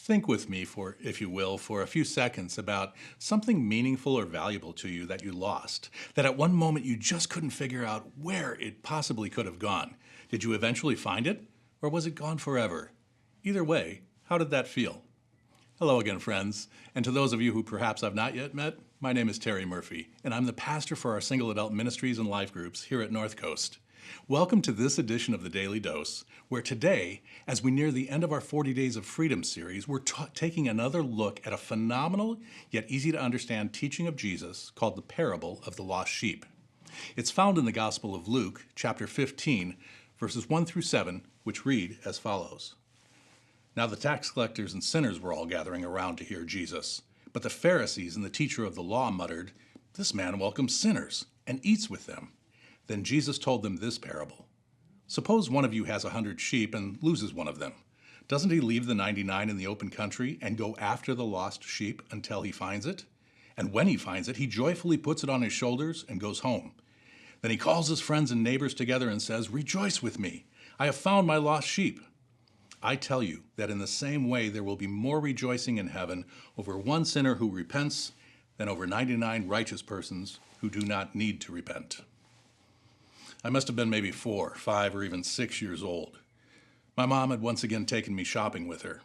Think with me for, if you will, for a few seconds about something meaningful or valuable to you that you lost, that at one moment you just couldn't figure out where it possibly could have gone. Did you eventually find it, or was it gone forever? Either way, how did that feel? Hello again, friends, and to those of you who perhaps I've not yet met, my name is Terry Murphy, and I'm the pastor for our single adult ministries and life groups here at North Coast. Welcome to this edition of the Daily Dose, where today, as we near the end of our 40 Days of Freedom series, we're taking another look at a phenomenal yet easy to understand teaching of Jesus called the parable of the lost sheep. It's found in the Gospel of Luke, chapter 15, verses 1 through 7, which read as follows. Now the tax collectors and sinners were all gathering around to hear Jesus, but the Pharisees and the teacher of the law muttered, "This man welcomes sinners and eats with them." Then Jesus told them this parable. Suppose one of you has 100 sheep and loses one of them. Doesn't he leave the 99 in the open country and go after the lost sheep until he finds it? And when he finds it, he joyfully puts it on his shoulders and goes home. Then he calls his friends and neighbors together and says, "Rejoice with me, I have found my lost sheep." I tell you that in the same way there will be more rejoicing in heaven over one sinner who repents than over 99 righteous persons who do not need to repent. I must have been maybe 4, 5, or even 6 years old. My mom had once again taken me shopping with her.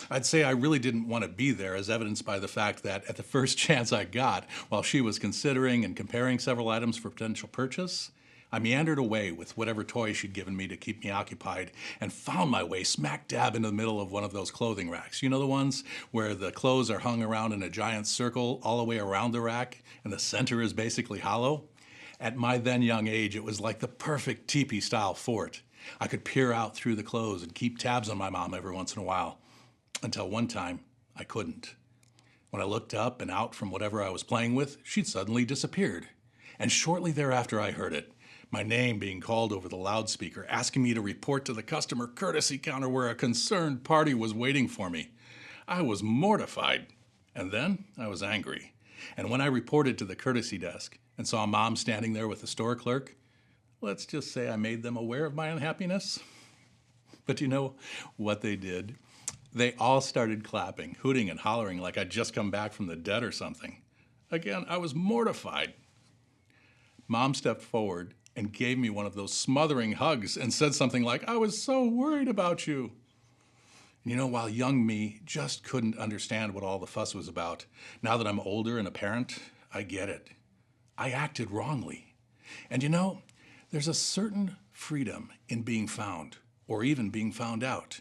I'd say I really didn't want to be there, as evidenced by the fact that at the first chance I got, while she was considering and comparing several items for potential purchase, I meandered away with whatever toy she'd given me to keep me occupied and found my way smack dab into the middle of one of those clothing racks. You know, the ones where the clothes are hung around in a giant circle all the way around the rack and the center is basically hollow? At my then young age, it was like the perfect teepee-style fort. I could peer out through the clothes and keep tabs on my mom every once in a while, until one time I couldn't. When I looked up and out from whatever I was playing with, she'd suddenly disappeared. And shortly thereafter I heard it, my name being called over the loudspeaker, asking me to report to the customer courtesy counter where a concerned party was waiting for me. I was mortified, and then I was angry. And when I reported to the courtesy desk and saw Mom standing there with the store clerk, let's just say I made them aware of my unhappiness. But you know what they did? They all started clapping, hooting and hollering like I'd just come back from the dead or something. Again, I was mortified. Mom stepped forward and gave me one of those smothering hugs and said something like, "I was so worried about you." You know, while young me just couldn't understand what all the fuss was about, now that I'm older and a parent, I get it. I acted wrongly. And you know, there's a certain freedom in being found, or even being found out.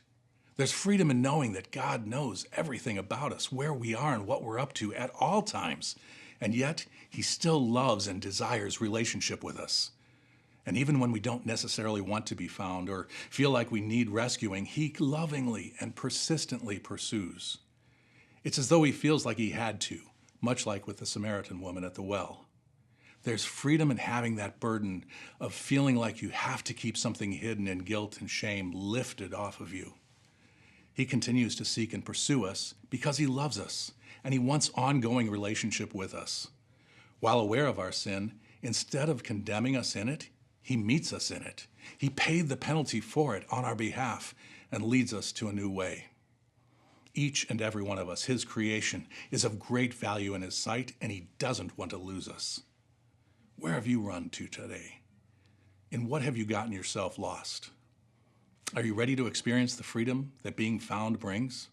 There's freedom in knowing that God knows everything about us, where we are and what we're up to at all times. And yet, he still loves and desires relationship with us. And even when we don't necessarily want to be found or feel like we need rescuing, he lovingly and persistently pursues. It's as though he feels like he had to, much like with the Samaritan woman at the well. There's freedom in having that burden of feeling like you have to keep something hidden and guilt and shame lifted off of you. He continues to seek and pursue us because he loves us and he wants ongoing relationship with us. While aware of our sin, instead of condemning us in it, he meets us in it. He paid the penalty for it on our behalf and leads us to a new way. Each and every one of us, his creation, is of great value in his sight, and he doesn't want to lose us. Where have you run to today? In what have you gotten yourself lost? Are you ready to experience the freedom that being found brings?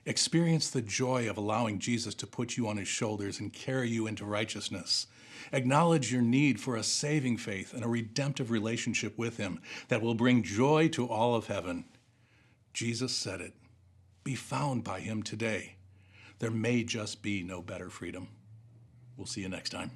Experience the joy of allowing Jesus to put you on his shoulders and carry you into righteousness. Acknowledge your need for a saving faith and a redemptive relationship with him that will bring joy to all of heaven. Jesus said it. Be found by him today. There may just be no better freedom. We'll see you next time.